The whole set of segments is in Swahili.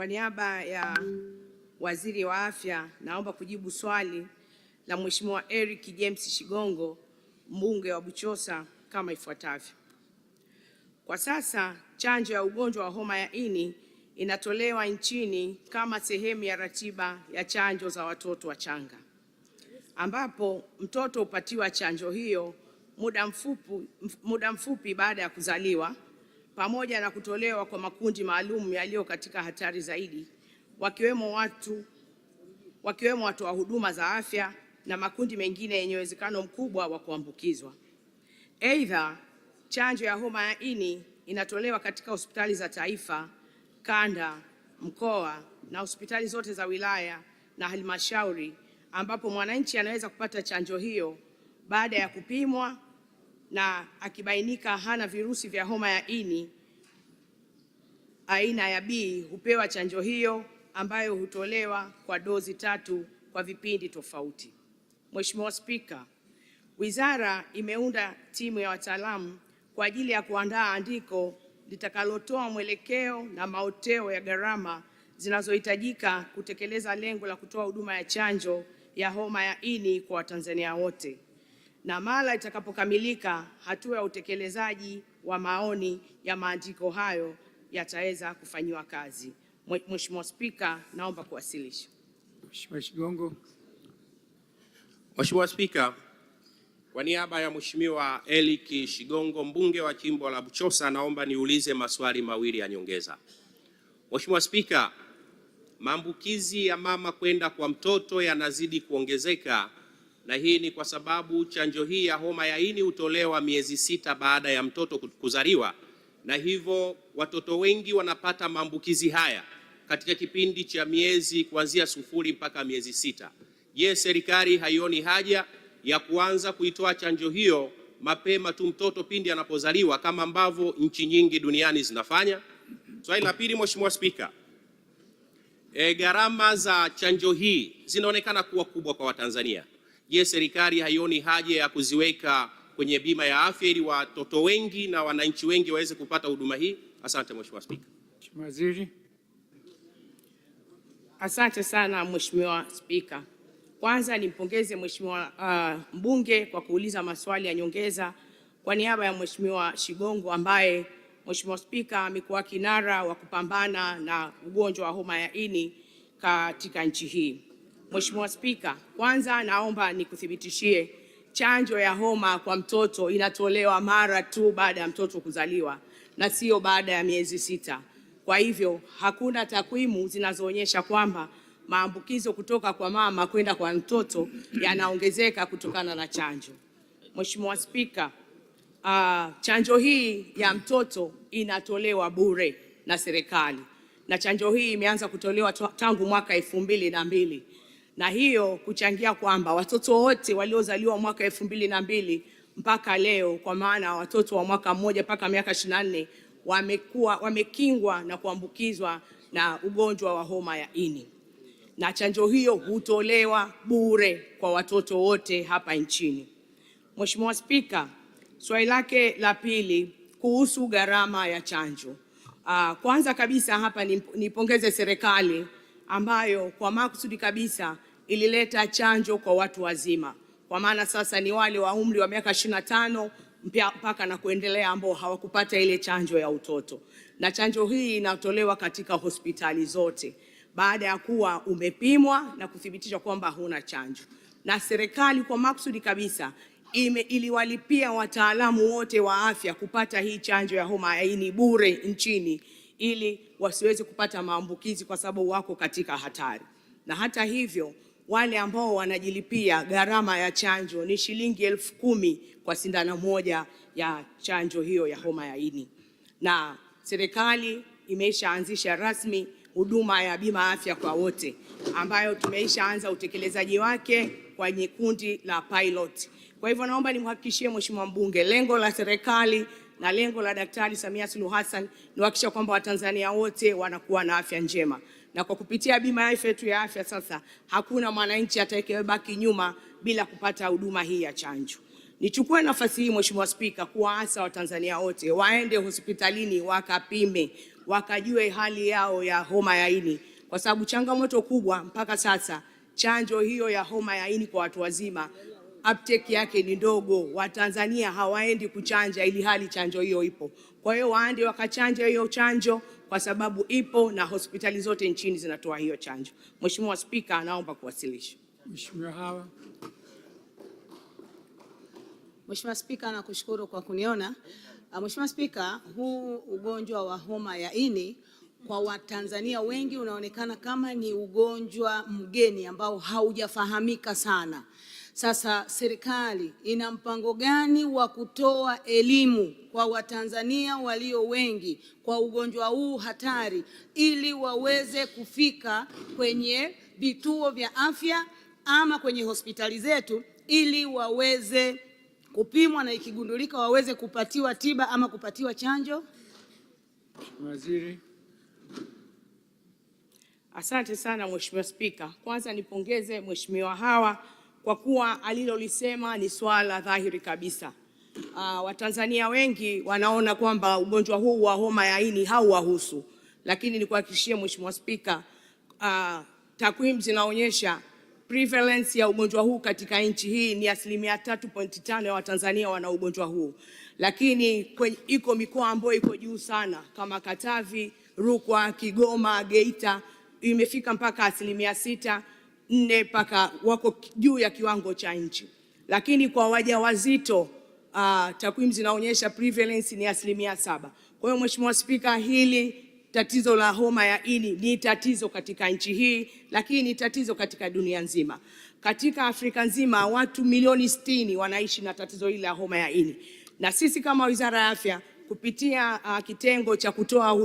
Kwa niaba ya Waziri wa Afya, naomba kujibu swali la Mheshimiwa Eric James Shigongo, mbunge wa Buchosa kama ifuatavyo. Kwa sasa chanjo ya ugonjwa wa homa ya ini inatolewa nchini kama sehemu ya ratiba ya chanjo za watoto wachanga, ambapo mtoto hupatiwa chanjo hiyo muda mfupi baada ya kuzaliwa, pamoja na kutolewa kwa makundi maalum yaliyo katika hatari zaidi, wakiwemo watu wa huduma za afya na makundi mengine yenye uwezekano mkubwa wa kuambukizwa. Aidha, chanjo ya homa ya ini inatolewa katika hospitali za taifa, kanda, mkoa na hospitali zote za wilaya na halmashauri, ambapo mwananchi anaweza kupata chanjo hiyo baada ya kupimwa, na akibainika hana virusi vya homa ya ini aina ya B hupewa chanjo hiyo ambayo hutolewa kwa dozi 3 kwa vipindi tofauti. Mheshimiwa Spika, Wizara imeunda timu ya wataalamu kwa ajili ya kuandaa andiko litakalotoa mwelekeo na maoteo ya gharama zinazohitajika kutekeleza lengo la kutoa huduma ya chanjo ya homa ya ini kwa Watanzania wote. Na mara itakapokamilika, hatua ya utekelezaji wa maoni ya maandiko hayo yataweza kufanyiwa kazi. Mheshimiwa Spika, naomba kuwasilisha. Mheshimiwa Shigongo. Mheshimiwa Spika, kwa niaba ya Mheshimiwa Eric Shigongo, mbunge wa jimbo la Buchosa, naomba niulize maswali mawili ya nyongeza. Mheshimiwa Spika, maambukizi ya mama kwenda kwa mtoto yanazidi kuongezeka, na hii ni kwa sababu chanjo hii ya homa ya ini hutolewa miezi 6 baada ya mtoto kuzaliwa, na hivyo watoto wengi wanapata maambukizi haya katika kipindi cha miezi kuanzia 0 mpaka miezi 6. Je, serikali haioni haja ya kuanza kuitoa chanjo hiyo mapema tu mtoto pindi anapozaliwa kama ambavyo nchi nyingi duniani zinafanya? Swali la pili, Mheshimiwa Spika, gharama za chanjo hii zinaonekana kuwa kubwa kwa Watanzania. Je, serikali haioni haja ya kuziweka kwenye bima ya afya ili watoto wengi na wananchi wengi waweze kupata huduma hii? Asante Mheshimiwa Spika. Mheshimiwa Waziri. Asante sana Mheshimiwa Spika. Kwanza nimpongeze Mheshimiwa mbunge kwa kuuliza maswali ya nyongeza kwa niaba ya Mheshimiwa Shigongo, ambaye Mheshimiwa Spika amekuwa kinara wa kupambana na ugonjwa wa homa ya ini katika nchi hii. Mheshimiwa Spika, kwanza naomba nikuthibitishie chanjo ya homa kwa mtoto inatolewa mara tu baada ya mtoto kuzaliwa na sio baada ya miezi 6. Kwa hivyo hakuna takwimu zinazoonyesha kwamba maambukizo kutoka kwa mama kwenda kwa mtoto yanaongezeka kutokana na chanjo. Mheshimiwa Spika, chanjo hii ya mtoto inatolewa bure na serikali, na chanjo hii imeanza kutolewa tangu mwaka 2002, na hiyo kuchangia kwamba watoto wote waliozaliwa mwaka 2002 mpaka leo, kwa maana watoto wa mwaka 1 mpaka miaka 24 wamekingwa na kuambukizwa na ugonjwa wa homa ya ini, na chanjo hiyo hutolewa bure kwa watoto wote hapa nchini. Mheshimiwa Spika, swali lake la pili kuhusu gharama ya chanjo. Kwanza kabisa hapa nipongeze serikali ambayo kwa makusudi kabisa ilileta chanjo kwa watu wazima, kwa maana sasa ni wale wa umri wa miaka 25 mpaka na kuendelea ambao hawakupata ile chanjo ya utoto, na chanjo hii inatolewa katika hospitali zote baada ya kuwa umepimwa na kuthibitisha kwamba huna chanjo. Na serikali kwa makusudi kabisa iliwalipia wataalamu wote wa afya kupata hii chanjo ya homa ya ini bure nchini ili wasiweze kupata maambukizi kwa sababu wako katika hatari. Na hata hivyo wale ambao wanajilipia gharama ya chanjo ni shilingi 10,000 kwa sindano moja ya chanjo hiyo ya homa ya ini. Na serikali imeshaanzisha rasmi huduma ya bima afya kwa wote, ambayo tumeishaanza utekelezaji wake kwenye kundi la pilot. Kwa hivyo naomba nimhakikishie Mheshimiwa mbunge, lengo la serikali na lengo la Daktari Samia Suluhu Hassan ni kuhakikisha kwamba Watanzania wote wanakuwa na afya njema. Na kwa kupitia bima yetu ya afya sasa hakuna mwananchi atakayebaki nyuma bila kupata huduma hii ya chanjo. Nichukue nafasi hii Mheshimiwa Spika kuwaasa Watanzania wote waende hospitalini wakapime, wakajue hali yao ya homa ya ini, kwa sababu changamoto kubwa mpaka sasa chanjo hiyo ya homa ya ini kwa watu wazima uptake yake ni ndogo. Watanzania hawaendi kuchanja ili hali chanjo hiyo ipo. Kwa hiyo waende wakachanja hiyo chanjo kwa sababu ipo na hospitali zote nchini zinatoa hiyo chanjo. Mheshimiwa Spika, naomba kuwasilisha. Mheshimiwa Hawa. Mheshimiwa Spika, nakushukuru kwa kuniona. Mheshimiwa Spika, huu ugonjwa wa homa ya ini kwa Watanzania wengi unaonekana kama ni ugonjwa mgeni ambao haujafahamika sana. Sasa serikali ina mpango gani wa kutoa elimu kwa Watanzania walio wengi kwa ugonjwa huu hatari ili waweze kufika kwenye vituo vya afya ama kwenye hospitali zetu ili waweze kupimwa na ikigundulika waweze kupatiwa tiba ama kupatiwa chanjo? Waziri. Asante sana Mheshimiwa Spika. Kwanza nipongeze Mheshimiwa Hawa kwa kuwa alilolisema ni swala dhahiri kabisa. Watanzania wengi wanaona kwamba ugonjwa huu wa homa ya ini hauwahusu, lakini nikuhakikishie Mheshimiwa Spika, takwimu zinaonyesha prevalence ya ugonjwa huu katika nchi hii ni 3.5% ya Watanzania wana ugonjwa huu, lakini iko mikoa ambayo iko juu sana kama Katavi, Rukwa, Kigoma, Geita imefika mpaka 6.4 mpaka wako juu ya kiwango cha nchi. Lakini kwa wajawazito takwimu zinaonyesha prevalence ni 7%. Kwa hiyo Mheshimiwa Spika, hili tatizo la homa ya ini ni tatizo katika nchi hii, lakini ni tatizo katika dunia nzima. Katika Afrika nzima watu milioni 60 wanaishi na tatizo hili la homa ya ini. Na sisi kama Wizara ya Afya kupitia kitengo cha kutoa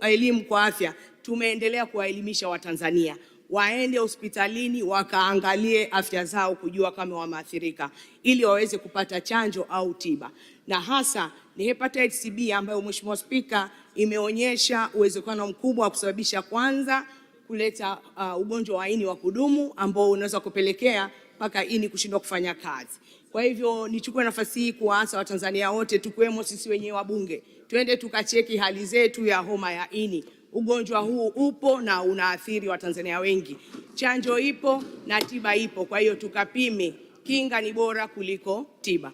elimu kwa afya tumeendelea kuwaelimisha Watanzania waende hospitalini wakaangalie afya zao kujua kama wameathirika ili waweze kupata chanjo au tiba. Na hasa ni hepatitis B ambayo Mheshimiwa Spika imeonyesha uwezekano mkubwa wa kusababisha kwanza kuleta ugonjwa wa ini wa kudumu ambao unaweza kupelekea mpaka ini kushindwa kufanya kazi. Kwa hivyo nichukue nafasi hii kuwaasa Watanzania wote tukiwemo sisi wenyewe wabunge, twende tukacheki hali zetu ya homa ya ini. Ugonjwa huu upo na unaathiri Watanzania wengi. Chanjo ipo na tiba ipo, kwa hiyo tukapime. Kinga ni bora kuliko tiba.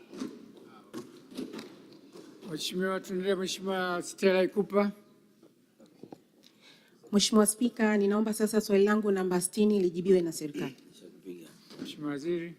Mheshimiwa, tuendelee. Mheshimiwa Stella Ikupa. Mheshimiwa Spika, ninaomba sasa swali langu namba 60 lijibiwe na serikali. Mheshimiwa Waziri.